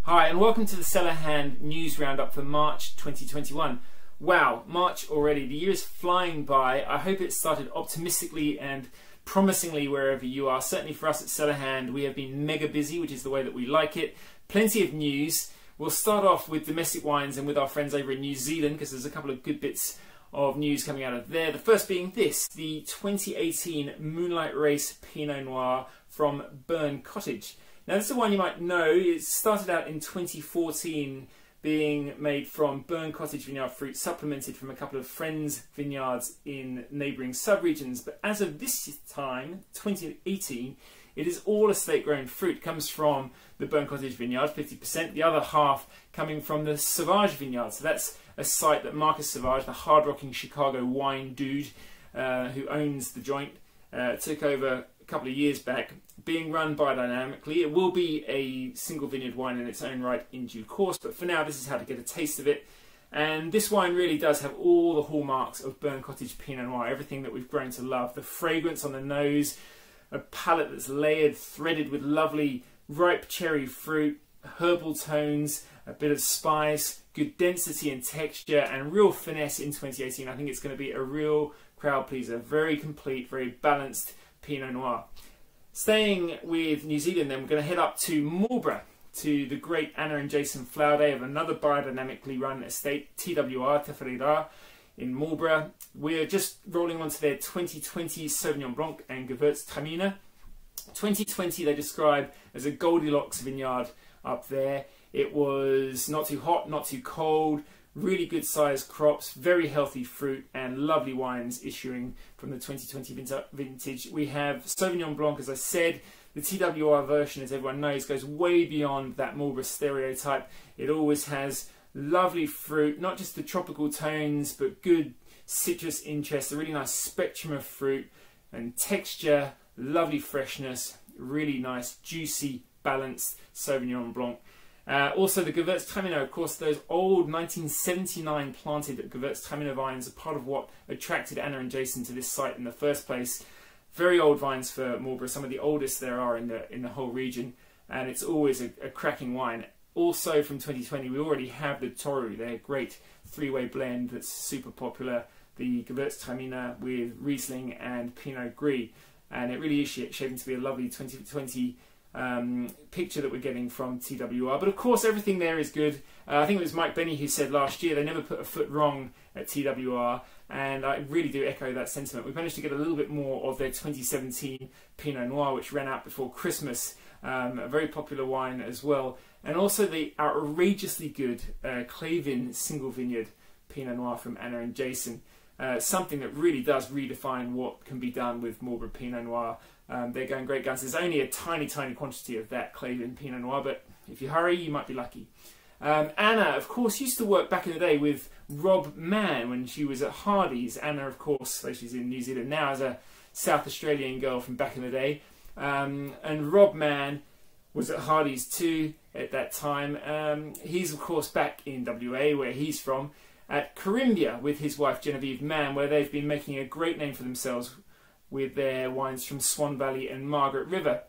Hi and welcome to the CellarHand News Roundup for March 2021. Wow, March already. The year is flying by. I hope it started optimistically and promisingly wherever you are. Certainly for us at CellarHand, we have been mega busy, which is the way that we like it. Plenty of news. We'll start off with domestic wines and with our friends over in New Zealand because there's a couple of good bits of news coming out of there. The first being this, the 2018 Moonlight Race Pinot Noir from Cottage. Now this is a wine you might know. It started out in 2014 being made from Cottage vineyard fruit supplemented from a couple of friends' vineyards in neighbouring sub-regions. But as of this time, 2018, it is all estate-grown fruit. It comes from the Cottage vineyard, 50%, the other half coming from the Sauvage vineyard. So that's a site that Marcus Sauvage, the hard-rocking Chicago wine dude who owns the joint, took over a couple of years back, being run biodynamically. It will be a single vineyard wine in its own right in due course, but for now this is how to get a taste of it. And this wine really does have all the hallmarks of Cottage Pinot Noir, everything that we've grown to love. The fragrance on the nose, a palate that's layered, threaded with lovely ripe cherry fruit, herbal tones, a bit of spice, good density and texture, and real finesse in 2018. I think it's going to be a real crowd pleaser. Very complete, very balanced Pinot Noir. Staying with New Zealand then, we're going to head up to Marlborough, to the great Anna and Jason Flowerday of another biodynamically run estate, TWR, Te Whareira, in Marlborough. We're just rolling onto their 2020 Sauvignon Blanc and Gewürztraminer. 2020 they describe as a Goldilocks vineyard up there. It was not too hot, not too cold, really good sized crops, very healthy fruit, and lovely wines issuing from the 2020 vintage. We have Sauvignon Blanc, as I said. The TWR version, as everyone knows, goes way beyond that Marlborough stereotype. It always has lovely fruit, not just the tropical tones, but good citrus interest, a really nice spectrum of fruit and texture, lovely freshness, really nice, juicy, balanced Sauvignon Blanc. Also the Gewürztraminer, of course, those old 1979 planted Gewürztraminer vines are part of what attracted Anna and Jason to this site in the first place. Very old vines for Marlborough, some of the oldest there are in the whole region, and it's always a cracking wine. Also from 2020 we already have the Toru, their great three-way blend that's super popular, the Gewürztraminer with Riesling and Pinot Gris, and it really is shaping to be a lovely 2020 picture that we're getting from TWR. But of course everything there is good. I think it was Mike Benny who said last year they never put a foot wrong at TWR, and I really do echo that sentiment. We've managed to get a little bit more of their 2017 Pinot Noir, which ran out before Christmas, a very popular wine as well, and also the outrageously good Clare single vineyard Pinot Noir from Anna and Jason. Something that really does redefine what can be done with Marlborough Pinot Noir. They're going great guns. There's only a tiny quantity of that Clare Pinot Noir, but if you hurry, you might be lucky. Anna, of course, used to work back in the day with Rob Mann when she was at Hardy's. Anna, of course, though she's in New Zealand now, as a South Australian girl from back in the day. And Rob Mann was at Hardy's too at that time. He's, of course, back in WA, where he's from, at Corymbia with his wife Genevieve Mann, where they've been making a great name for themselves with their wines from Swan Valley and Margaret River.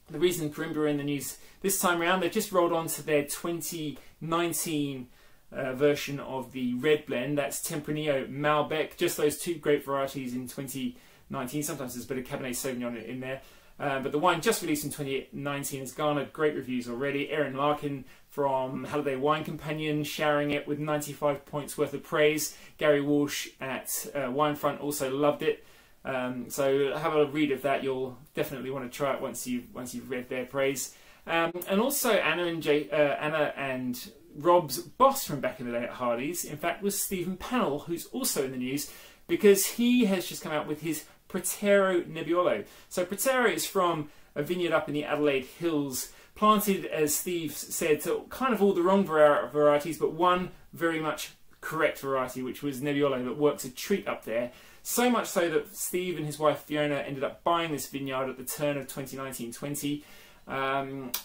The reason Corymbia are in the news this time around, they've just rolled on to their 2019 version of the red blend. That's Tempranillo Malbec, just those two great varieties in 2019. Sometimes there's a bit of Cabernet Sauvignon in there. But the wine just released in 2019 has garnered great reviews already. Erin Larkin from Halliday Wine Companion showering it with 95 points worth of praise. Gary Walsh at Winefront also loved it. So have a read of that. You'll definitely want to try it once you've read their praise. And also Anna and Rob's boss from back in the day at Hardy's, in fact, was Stephen Pannell, who's also in the news because he has just come out with his Pretero Nebbiolo. So Pretero is from a vineyard up in the Adelaide Hills, planted, as Steve said, to kind of all the wrong varieties, but one very much correct variety, which was Nebbiolo, that works a treat up there. So much so that Steve and his wife Fiona ended up buying this vineyard at the turn of 2019-20,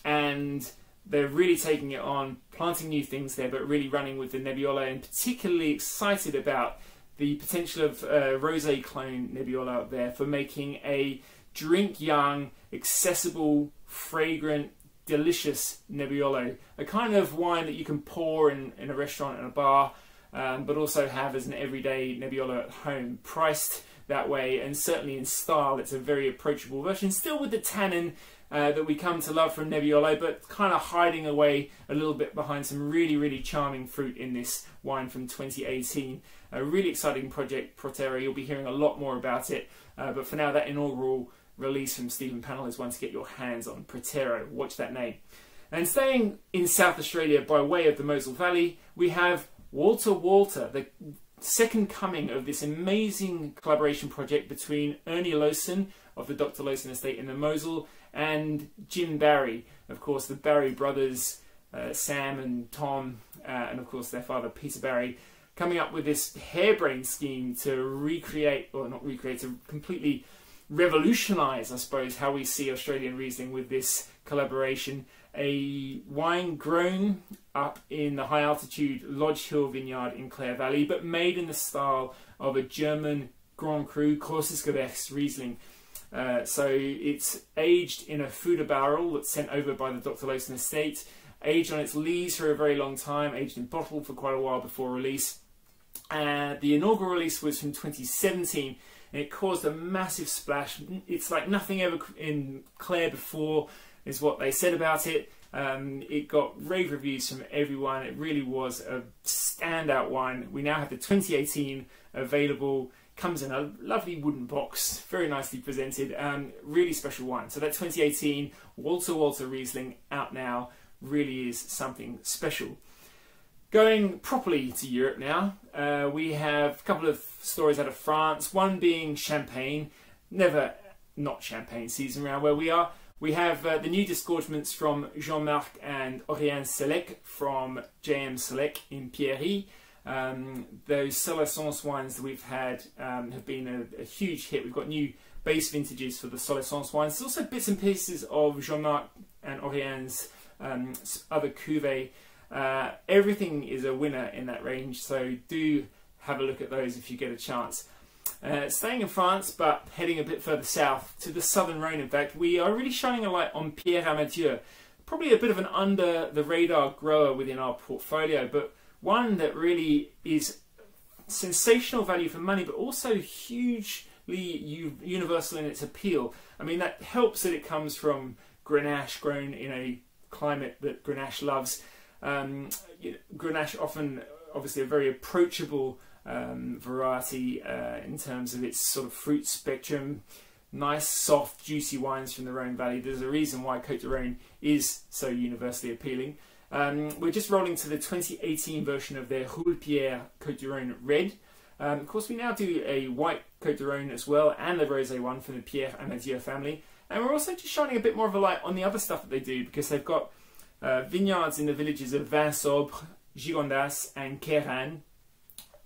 and they're really taking it on, planting new things there, but really running with the Nebbiolo, and particularly excited about the potential of Rosé clone Nebbiolo out there for making a drink young, accessible, fragrant, delicious Nebbiolo, a kind of wine that you can pour in a restaurant and a bar, but also have as an everyday Nebbiolo at home, priced that way, and certainly in style it's a very approachable version, still with the tannin that we come to love from Nebbiolo, but kind of hiding away a little bit behind some really charming fruit in this wine from 2018. A really exciting project, Protero. You'll be hearing a lot more about it, but for now that inaugural release from Stephen Pannell is one to get your hands on. Protero, watch that name. And staying in South Australia by way of the Mosel Valley, we have Wolta Wolta, the second coming of this amazing collaboration project between Ernie Lowson of the Dr. Lowson estate in the Mosel and Jim Barry, of course the Barry brothers, Sam and Tom, and of course their father Peter Barry, coming up with this harebrained scheme to recreate, or not recreate, to completely revolutionise, I suppose, how we see Australian Riesling with this collaboration. A wine grown up in the high altitude Lodge Hill vineyard in Clare Valley, but made in the style of a German Grand Cru Großes Gewächs Riesling. So it's aged in a Fuder barrel that's sent over by the Dr. Lowson estate, aged on its lees for a very long time, aged in bottle for quite a while before release. The inaugural release was from 2017, and it caused a massive splash. It's like nothing ever in Clare before, is what they said about it. It got rave reviews from everyone. It really was a standout wine. We now have the 2018 available. Comes in a lovely wooden box, very nicely presented. Really special wine. So that 2018 Wolta Wolta Riesling out now really is something special. Going properly to Europe now, we have a couple of stories out of France. One being Champagne, never not Champagne season around where we are. We have the new disgorgements from Jean-Marc and Oriane Selec from JM Selec in Pierry. Those Solessence wines that we've had have been a huge hit. We've got new base vintages for the Solessence wines. There's also bits and pieces of Jean-Marc and Oriane's other cuvées. Everything is a winner in that range, so do have a look at those if you get a chance. Staying in France, but heading a bit further south, to the southern Rhone in fact, we are really shining a light on Pierre Amadieu. Probably a bit of an under-the-radar grower within our portfolio, but one that really is sensational value for money, but also hugely universal in its appeal. I mean, that helps that it comes from Grenache, grown in a climate that Grenache loves. Grenache often, obviously, a very approachable variety in terms of its sort of fruit spectrum. Nice, soft, juicy wines from the Rhone Valley. There's a reason why Côte de Rhône is so universally appealing. We're just rolling to the 2018 version of their Roule Pierre Côte de Rhône Red. Of course, we now do a white Côte de Rhône as well, and the rosé one from the Pierre Amadieu family. And we're also just shining a bit more of a light on the other stuff that they do, because they've got vineyards in the villages of Vinsobre, Gigondas and Queyranne.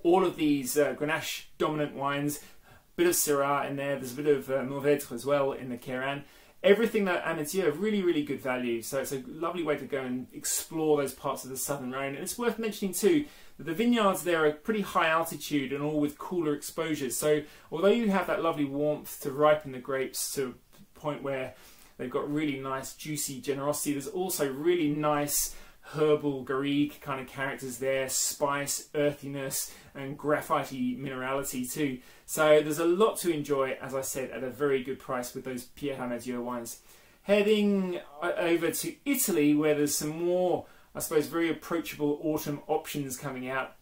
All of these Grenache dominant wines, a bit of Syrah in there, there's a bit of Mourvèdre as well in the Queyranne. Everything that Amadieu, really good value, so it's a lovely way to go and explore those parts of the southern Rhone. And it's worth mentioning too that the vineyards there are pretty high altitude and all with cooler exposures, so although you have that lovely warmth to ripen the grapes to a point where they've got really nice juicy generosity, there's also really nice herbal garrigue kind of characters there, spice, earthiness and graphite-y minerality too. So there's a lot to enjoy, as I said, at a very good price with those Pierre Amadieu wines. Heading over to Italy, where there's some more, I suppose, very approachable autumn options coming out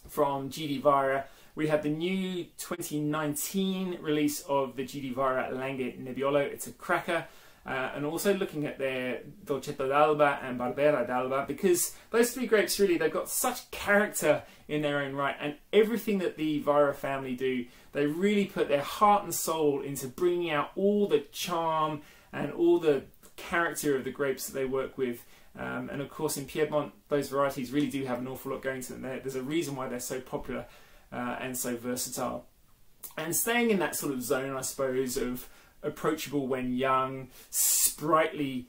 from GD Vara. We have the new 2019 release of the GD Vara Langhe Nebbiolo. It's a cracker. And also looking at their Dolcetto d'Alba and Barbera d'Alba, because those three grapes really, they've got such character in their own right, and everything that the Vara family do, they really put their heart and soul into bringing out all the charm and all the character of the grapes that they work with. And of course in Piedmont, those varieties really do have an awful lot going to them. There's a reason why they're so popular and so versatile. And staying in that sort of zone, I suppose, of approachable when young, sprightly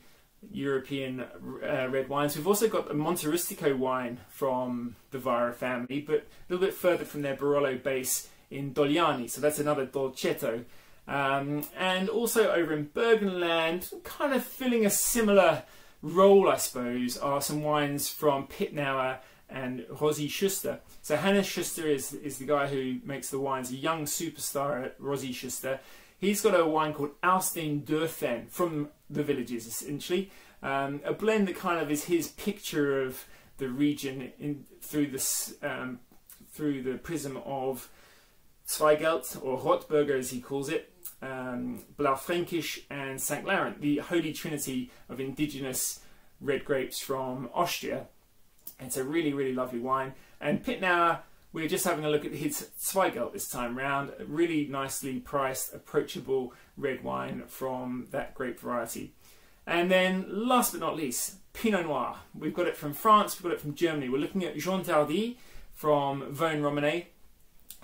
European red wines. We've also got a Monteristico wine from the Vara family, but a little bit further from their Barolo base in Dogliani, so that's another Dolcetto. And also over in Burgenland, kind of filling a similar roll, I suppose, are some wines from Pitnauer and Rosy Schuster. So Hannes Schuster is the guy who makes the wines, a young superstar at Rosy Schuster. He's got a wine called Aus den Dörfern, from the villages essentially. A blend that kind of is his picture of the region through the prism of Zweigelt, or Rotburger as he calls it, Blaufränkisch and St. Laurent, the holy trinity of indigenous red grapes from Austria. It's a really, really lovely wine. And Pitnauer, we're just having a look at his Zweigelt this time round. A really nicely priced, approachable red wine from that grape variety. And then, last but not least, Pinot Noir. We've got it from France, we've got it from Germany. We're looking at Jean Tardy from Vosne Romanée.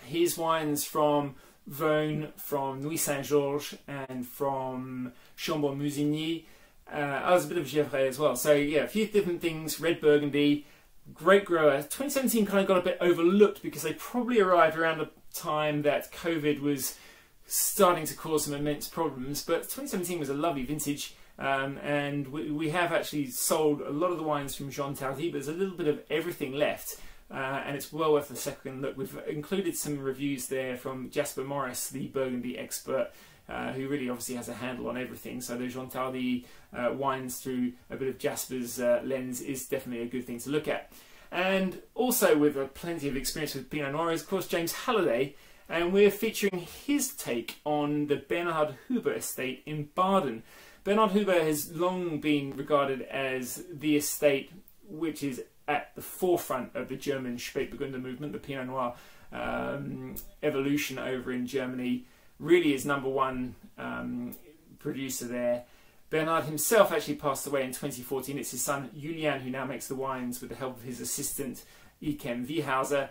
His wines from Vosne, from Nuit Saint-Georges, and from Chambon-Musigny. There's a bit of Gevrey as well. So yeah, a few different things. Red Burgundy, great grower. 2017 kind of got a bit overlooked because they probably arrived around the time that COVID was starting to cause some immense problems. But 2017 was a lovely vintage. And we have actually sold a lot of the wines from Jean Tardy, but there's a little bit of everything left. And it's well worth a second look. We've included some reviews there from Jasper Morris, the Burgundy expert, who really obviously has a handle on everything. So the Jean Tardy wines through a bit of Jasper's lens is definitely a good thing to look at. And also with plenty of experience with Pinot Noir is, of course, James Halliday. And we're featuring his take on the Bernhard Huber estate in Baden. Bernhard Huber has long been regarded as the estate which is at the forefront of the German Spätburgunder movement, the Pinot Noir evolution over in Germany. Really is #1 producer there. Bernhard himself actually passed away in 2014. It's his son Julian who now makes the wines with the help of his assistant Ikem Wiehauser.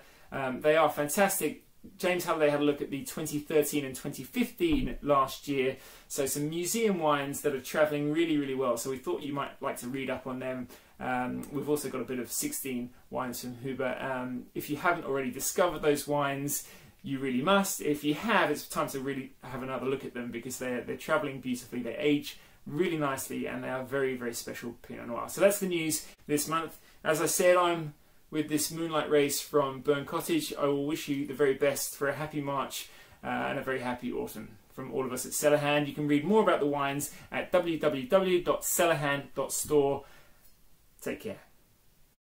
They are fantastic. James Halliday had a look at the 2013 and 2015 last year. So some museum wines that are travelling really, really well. So we thought you might like to read up on them. We've also got a bit of 16 wines from Huber. If you haven't already discovered those wines, you really must. If you have, it's time to really have another look at them because they're travelling beautifully. They age really nicely and they are very, very special Pinot Noir. So that's the news this month. As I said, I'm with this Moonlight race from Burn Cottage. I will wish you the very best for a happy March and a very happy autumn. From all of us at CellarHand, you can read more about the wines at www.cellarhand.store. Take care.